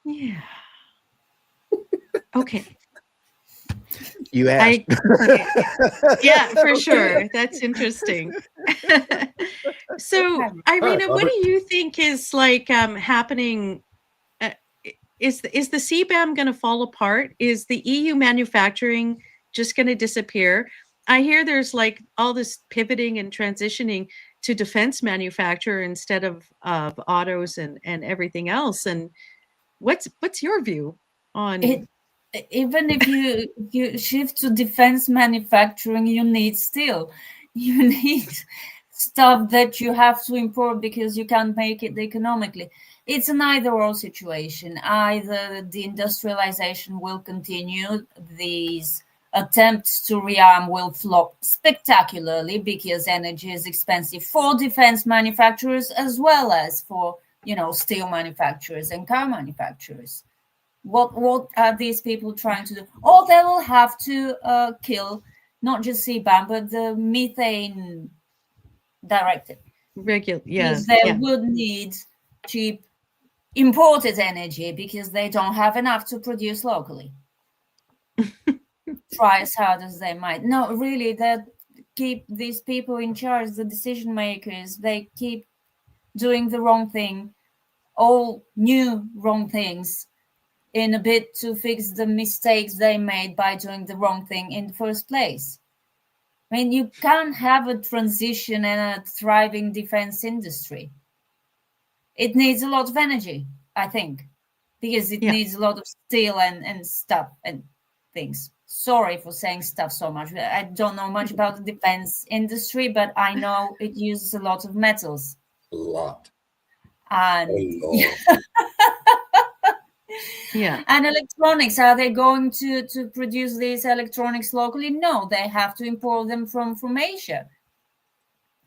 Yeah. Okay. You asked. Yeah, for sure. That's interesting. So, Irina, what do you think is like happening? Is the CBAM going to fall apart? Is the EU manufacturing just going to disappear? I hear there's like all this pivoting and transitioning to defense manufacture instead of autos and everything else. And what's your view on it? Even if you shift to defense manufacturing, you need steel. You need stuff that you have to import because you can't make it economically. It's an either-or situation. Either the industrialization will continue, these attempts to rearm will flop spectacularly because energy is expensive for defense manufacturers as well as for, steel manufacturers and car manufacturers. What are these people trying to do? Or they will have to kill not just CBAM, but the methane directive. Because they would need cheap imported energy because they don't have enough to produce locally. Try as hard as they might. No, really, that keep these people in charge, the decision makers, they keep doing the wrong thing, all new wrong things, in a bid to fix the mistakes they made by doing the wrong thing in the first place. I mean, you can't have a transition and a thriving defense industry. It needs a lot of energy, I think, because it needs a lot of steel and stuff and things. Sorry for saying stuff so much. I don't know much about the defense industry, but I know it uses a lot of metals. A lot. And yeah. And electronics, are they going to produce these electronics locally? No, they have to import them from Asia.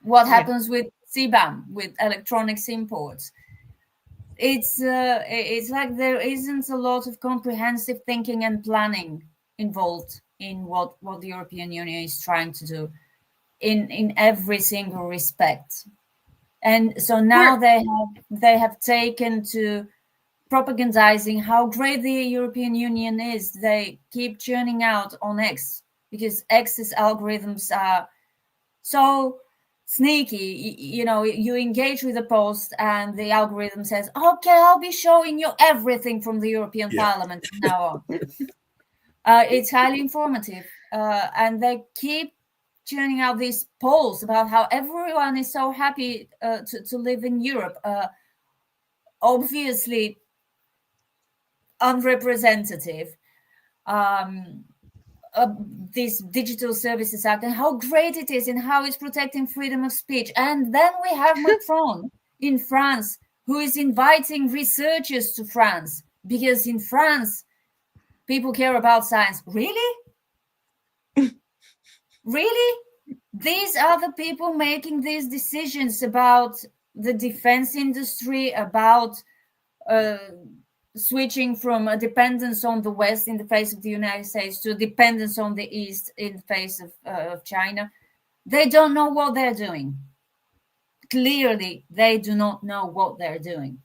What happens with CBAM, with electronics imports? It's like there isn't a lot of comprehensive thinking and planning involved in what the European Union is trying to do in every single respect. And so now they have taken to propagandizing how great the European Union is. They keep churning out on X because X's algorithms are so sneaky. You engage with a post and the algorithm says, okay, I'll be showing you everything from the European Parliament from now on. It's highly informative. And they keep churning out these polls about how everyone is so happy to live in Europe. Obviously, unrepresentative, this Digital Services Act and how great it is and how it's protecting freedom of speech. And then we have Macron in France, who is inviting researchers to France because in France, people care about science. Really? Really? These are the people making these decisions about the defense industry, about switching from a dependence on the West in the face of the United States to a dependence on the East in the face of China. They don't know what they're doing. Clearly, they do not know what they're doing.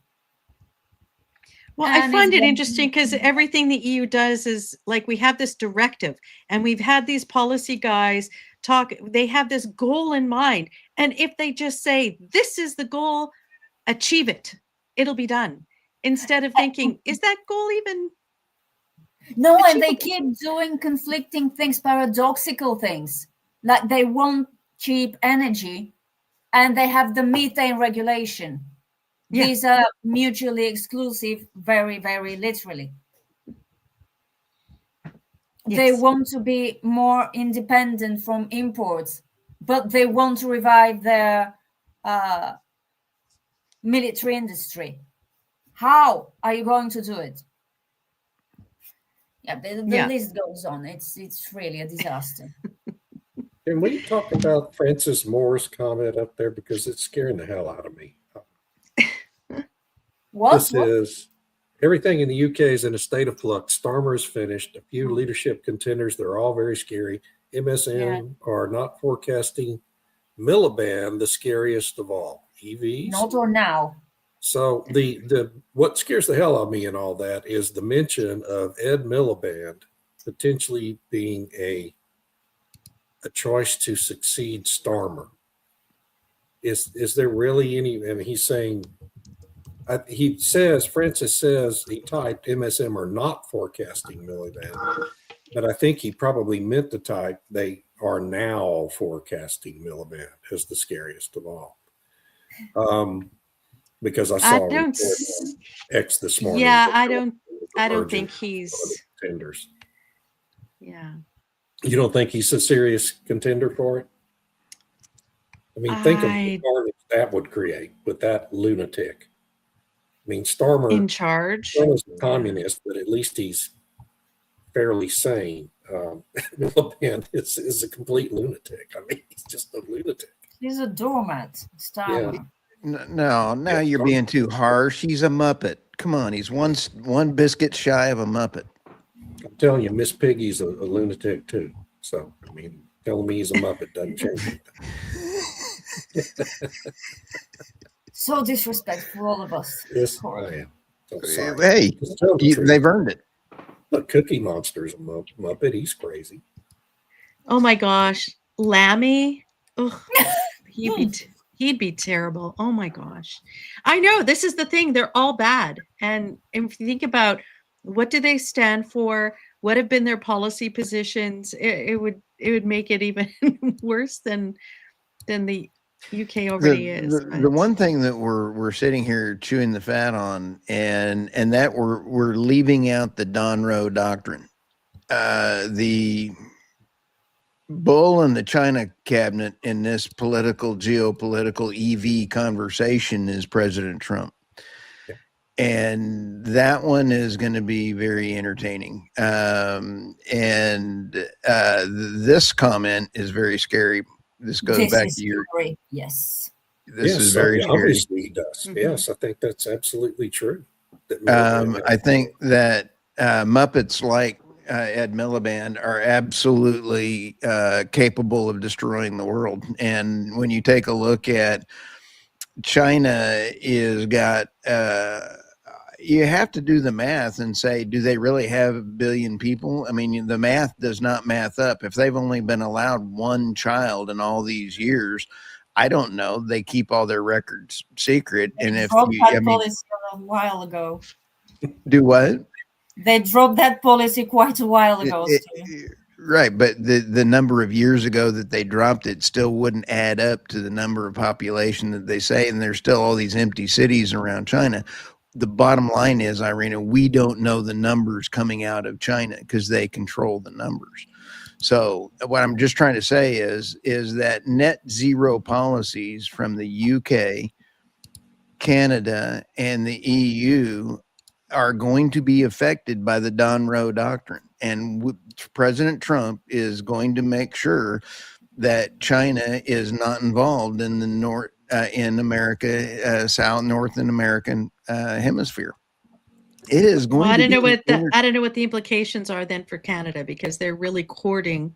Well, I And find it's it interesting because everything the EU does is like we have this directive and we've had these policy guys talk, they have this goal in mind. And if they just say, this is the goal, achieve it, it'll be done. Instead of thinking, is that goal even no, and they achievable? keep doing conflicting things, paradoxical things. Like they want cheap energy and they have the methane regulation. Yeah. These are mutually exclusive, very, very literally. They Yes. want to be more independent from imports, but they want to revive their military industry. How are you going to do it? Yeah, the Yeah. list goes on. It's really a disaster. Can we talk about Francis Moore's comment up there, because it's scaring the hell out of me? What? This is everything in the UK is in a state of flux. Starmer is finished. A few leadership contenders. They're all very scary. MSM are not forecasting Miliband, the scariest of all. EVs. Not or now. So the what scares the hell out of me in all that is the mention of Ed Miliband potentially being a choice to succeed Starmer. Is there really any? And he's saying, he says, Francis says, he typed MSM are not forecasting Miliband, but I think he probably meant to type they are now forecasting Miliband as the scariest of all. Because I saw I don't, X this morning. yeah, I don't think he's, contenders. yeah. You don't think he's a serious contender for it? I mean, think of the carnage that would create with that lunatic. I mean, Starmer in charge. is a communist, but at least he's fairly sane. Miliband is a complete lunatic. I mean, he's just a lunatic. He's a doormat. Starmer. Yeah. No, now you're being too harsh. He's a Muppet. Come on, he's one biscuit shy of a Muppet. I'm telling you, Miss Piggy's a lunatic too. So, I mean, telling me he's a Muppet doesn't change anything. So disrespectful for all of us. Yes, I am. So sorry. Hey, Just tell the truth. they've earned it. Look, Cookie Monster's a Muppet. He's crazy. Oh my gosh, Lammy. Ugh, he'd be terrible. Oh my gosh. I know, this is the thing. They're all bad. And if you think about what do they stand for, what have been their policy positions, it would make it even worse than the UK already is. The one thing that we're sitting here chewing the fat on, and that we're leaving out the Donroe doctrine. The bull in the China cabinet in this geopolitical EV conversation is President Trump. Yeah. And that one is going to be very entertaining. This comment is very scary. This goes back to your scary. Yes. This is very scary. Obviously he does. Mm-hmm. Yes, I think that's absolutely true. I think that Muppets like Ed Miliband are absolutely capable of destroying the world. And when you take a look at China, is got you have to do the math and say, do they really have 1 billion people? I mean, the math does not math up. If they've only been allowed one child in all these years, I don't know. They keep all their records secret. And if you, policy a while ago. Do what? They dropped that policy quite a while ago. Right, but the number of years ago that they dropped it still wouldn't add up to the number of population that they say, and there's still all these empty cities around China. The bottom line is, Irina, we don't know the numbers coming out of China because they control the numbers. So what I'm just trying to say is that net zero policies from the UK, Canada, and the EU are going to be affected by the Donroe doctrine. And President Trump is going to make sure that China is not involved in the North North American hemisphere. It is going. Well, I don't know what the implications are then for Canada, because they're really courting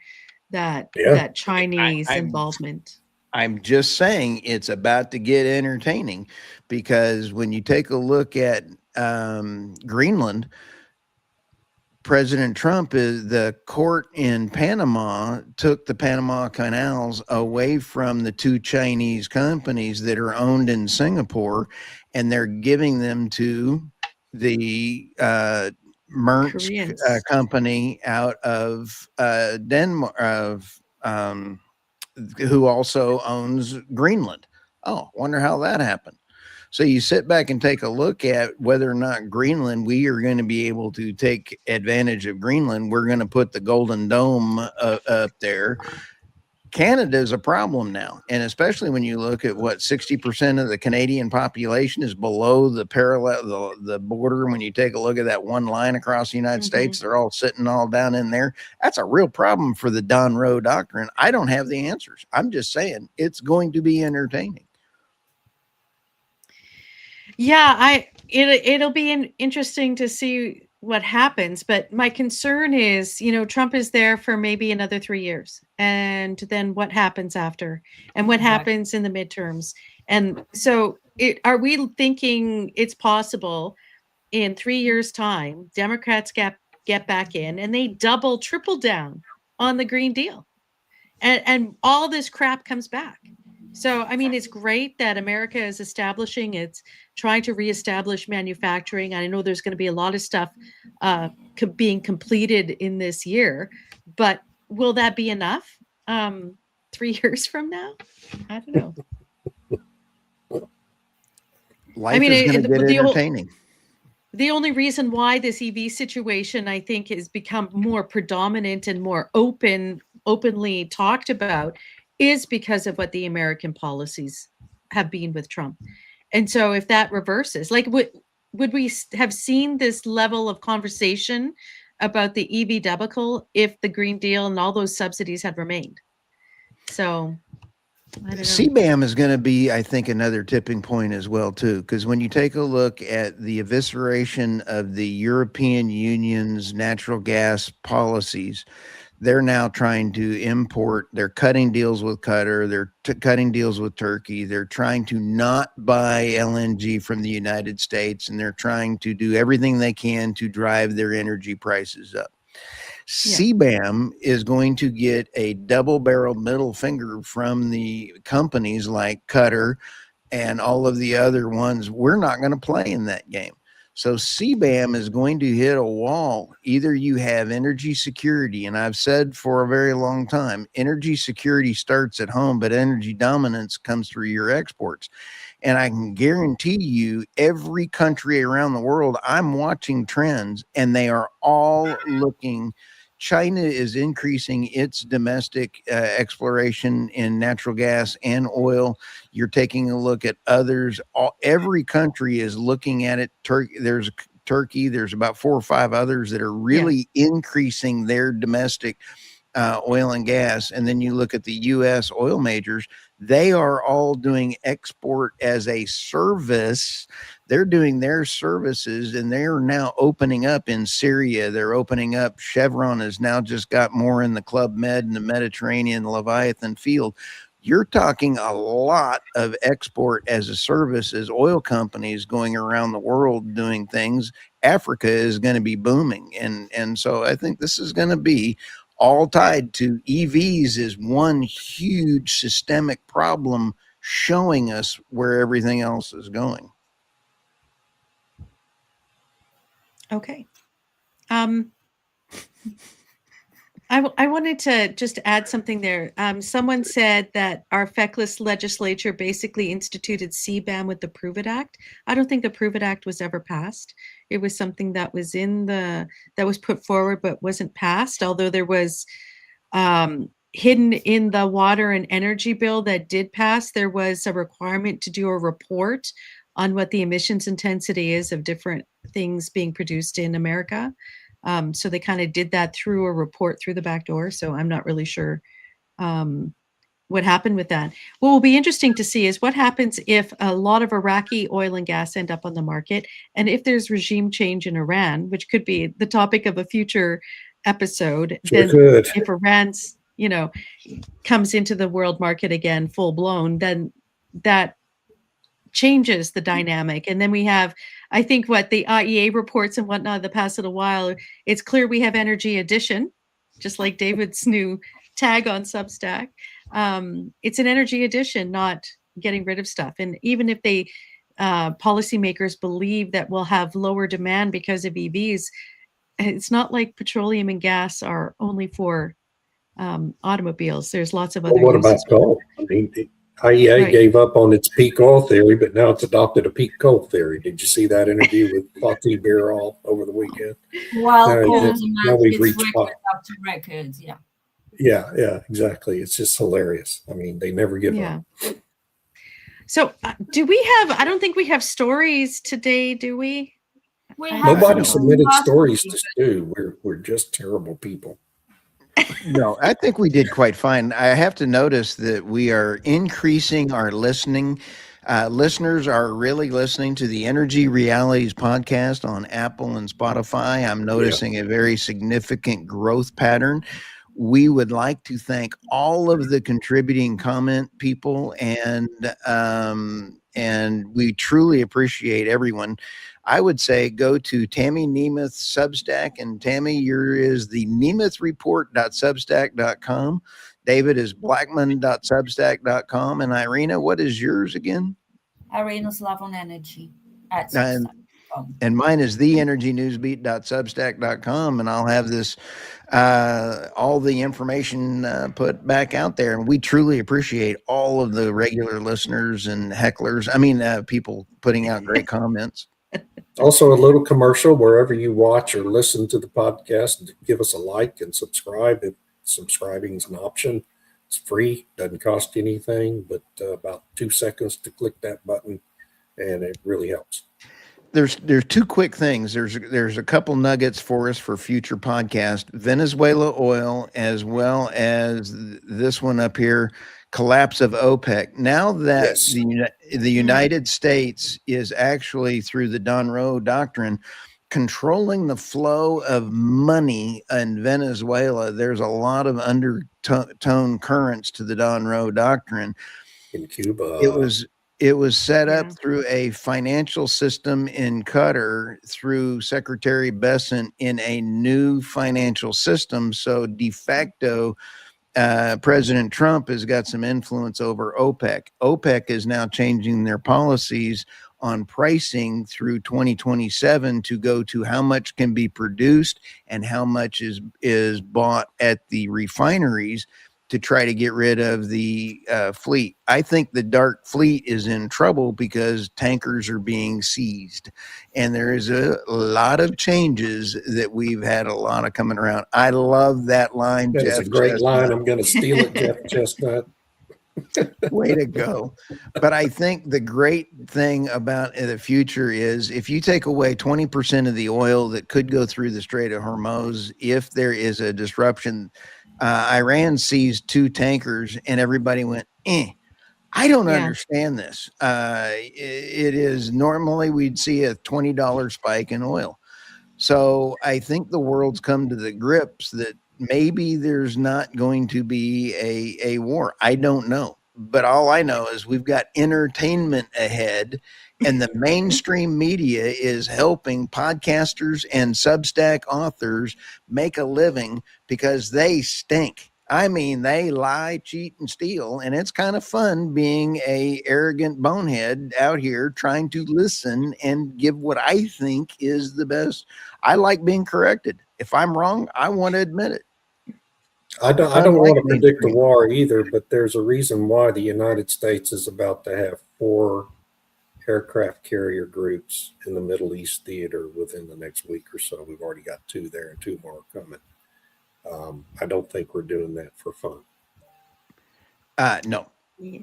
that Chinese involvement. I'm just saying it's about to get entertaining, because when you take a look at Greenland, President Trump the court in Panama took the Panama canals away from the two Chinese companies that are owned in Singapore, and they're giving them to the Merch Koreans. company out of Denmark, who also owns Greenland. Oh, wonder how that happened. So you sit back and take a look at whether or not Greenland, we are going to be able to take advantage of Greenland. We're going to put the Golden Dome up there. Canada is a problem now. And especially when you look at what 60% of the Canadian population is below the parallel, the border. When you take a look at that one line across the United States, they're all sitting all down in there. That's a real problem for the Don Roe doctrine. I don't have the answers. I'm just saying it's going to be entertaining. Yeah, it'll be interesting to see what happens, but my concern is, Trump is there for maybe another 3 years, and then what happens after, and what happens in the midterms. And so are we thinking it's possible in 3 years' time, Democrats get back in and they double, triple down on the Green Deal, and all this crap comes back? So, I mean, it's great that America is trying to reestablish manufacturing. I know there's going to be a lot of stuff being completed in this year, but will that be enough 3 years from now? I don't know. Life is going to get entertaining. The only reason why this EV situation, I think, has become more predominant and more openly talked about is because of what the American policies have been with Trump. And so if that reverses, like would we have seen this level of conversation about the EV debacle if the Green Deal and all those subsidies had remained? So I don't know. CBAM is going to be, I think, another tipping point as well, too, because when you take a look at the evisceration of the European Union's natural gas policies, they're now trying to import. They're cutting deals with Qatar. They're cutting deals with Turkey. They're trying to not buy LNG from the United States, and they're trying to do everything they can to drive their energy prices up. Yeah. CBAM is going to get a double-barreled middle finger from the companies like Qatar and all of the other ones. We're not going to play in that game. So CBAM is going to hit a wall. Either you have energy security, and I've said for a very long time, energy security starts at home, but energy dominance comes through your exports. And I can guarantee you every country around the world, I'm watching trends, and they are all looking. China is increasing its domestic exploration in natural gas and oil. You're taking a look at others. Every country is looking at it. Turkey. There's about 4 or 5 others that are really increasing their domestic oil and gas. And then you look at the U.S. oil majors. They are all doing export as a service. They're doing their services, and they're now opening up in Syria. They're opening up. Chevron has now just got more in the Club Med and the Mediterranean Leviathan field. You're talking a lot of export as a service as oil companies going around the world doing things. Africa is going to be booming. And so I think this is going to be all tied to EVs is one huge systemic problem showing us where everything else is going. Okay. I wanted to just add something there. Someone said that our feckless legislature basically instituted CBAM with the Prove It Act. I don't think the Prove It Act was ever passed. It was something that was that was put forward but wasn't passed, although there was hidden in the water and energy bill that did pass, there was a requirement to do a report on what the emissions intensity is of different things being produced in America. So they kind of did that through a report through the back door. So I'm not really sure what happened with that. What will be interesting to see is what happens if a lot of Iraqi oil and gas end up on the market, and if there's regime change in Iran, which could be the topic of a future episode. Sure then could. If Iran's, comes into the world market again full blown, then that changes the dynamic. And then we have I think what the IEA reports and whatnot the past little while, it's clear we have energy addition, just like David's new tag on Substack. It's an energy addition, not getting rid of stuff. And even if they policymakers believe that we'll have lower demand because of EVs, it's not like petroleum and gas are only for automobiles. There's lots of Well, other what uses. about coal? I mean, the IEA Right. gave up on its peak oil theory, but now it's adopted a peak coal theory. Did you see that interview with Fatih Birol over the weekend? While Now, coal now demand we've hits reached record after record, yeah. Yeah, exactly. It's just hilarious. I mean, they never give up. So do we have, I don't think we have stories today, do we? We I have Nobody some submitted last stories week, to Stu. We're just terrible people. No, I think we did quite fine. I have to notice that we are increasing our listening. Listeners are really listening to the Energy Realities podcast on Apple and Spotify. I'm noticing a very significant growth pattern. We would like to thank all of the contributing comment people, and we truly appreciate everyone. I would say go to Tammy Nemeth Substack, and Tammy, your is the nemethreport.substack.com. David is blackmon.substack.com. And Irina, what is yours again? Irina Slav on energy at And, Substack.com. and mine is theenergynewsbeat.substack.com. And I'll have this, all the information put back out there. And we truly appreciate all of the regular listeners and hecklers. I mean, people putting out great comments. Also, a little commercial wherever you watch or listen to the podcast. Give us a like and subscribe. If subscribing is an option, it's free, doesn't cost you anything, but about 2 seconds to click that button, and it really helps. There's two quick things. There's a couple nuggets for us for future podcast. Venezuela oil, as well as this one up here, collapse of OPEC. Now that Yes. the United States is actually, through the Monroe Doctrine, controlling the flow of money in Venezuela, there's a lot of undertone currents to the Monroe Doctrine. In Cuba. It was set up Yeah. through a financial system in Qatar through Secretary Besant in a new financial system. So de facto, President Trump has got some influence over OPEC. OPEC is now changing their policies on pricing through 2027 to go to how much can be produced and how much is bought at the refineries to try to get rid of the fleet. I think the dark fleet is in trouble because tankers are being seized. And there is a lot of changes that we've had a lot of coming around. I love that line, That Jeff. is a great Chestnut. line. I'm going to steal it, Jeff Chestnut. Way to go. But I think the great thing about the future is if you take away 20% of the oil that could go through the Strait of Hormuz, if there is a disruption, Iran seized 2 tankers and everybody went, I don't understand this. It is normally we'd see a $20 spike in oil. So I think the world's come to the grips that maybe there's not going to be a war. I don't know. But all I know is we've got entertainment ahead, and the mainstream media is helping podcasters and Substack authors make a living because they stink. I mean, they lie, cheat, and steal, and it's kind of fun being a arrogant bonehead out here trying to listen and give what I think is the best. I like being corrected. If I'm wrong, I want to admit it. I don't want to predict the war either, but there's a reason why the United States is about to have 4 aircraft carrier groups in the Middle East theater within the next week or so. We've already got 2 there and 2 more coming. I don't think we're doing that for fun. No. Yeah.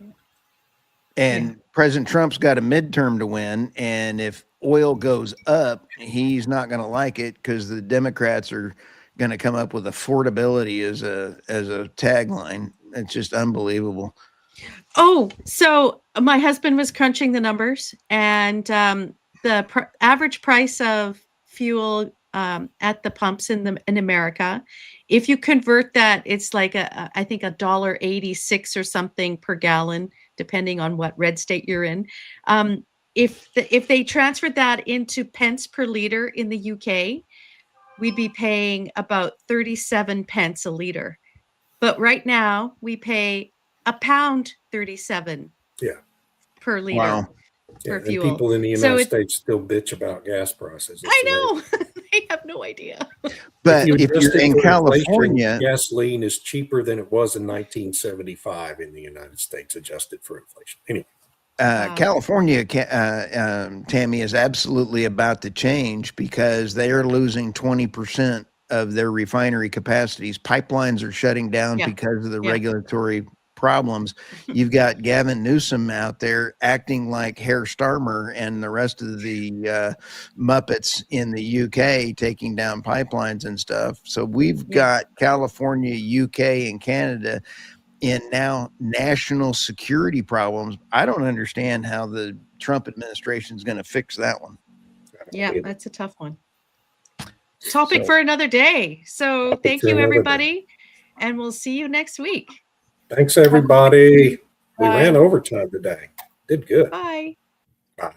And President Trump's got a midterm to win. And if oil goes up, he's not going to like it because the Democrats are going to come up with affordability as a tagline. It's just unbelievable. Oh, so my husband was crunching the numbers, and the average price of fuel at the pumps in America, if you convert that, it's like I think $1.86 or something per gallon, depending on what red state you're in. if they transferred that into pence per liter in the UK, we'd be paying about 37 pence a liter. But right now we pay £1.37 Yeah. per liter. Wow. Yeah, for and fuel. people in the So United it- States still bitch about gas prices. It's I amazing. know. They have no idea. But if adjust you're it in for inflation, California, gasoline is cheaper than it was in 1975 in the United States, adjusted for inflation. Anyway, Wow. California, Tammy, is absolutely about to change because they are losing 20% of their refinery capacities. Pipelines are shutting down Yeah. because of the Yeah. regulatory problems. You've got Gavin Newsom out there acting like Herr Starmer and the rest of the Muppets in the UK taking down pipelines and stuff. So we've got California, UK, and Canada in now national security problems. I don't understand how the Trump administration is going to fix that one. Yeah, that's a tough one. Topic So- for another day. So Topic thank for you, another day. everybody. And we'll see you next week. Thanks, everybody. We Bye. ran overtime today. Did good. Bye. Bye.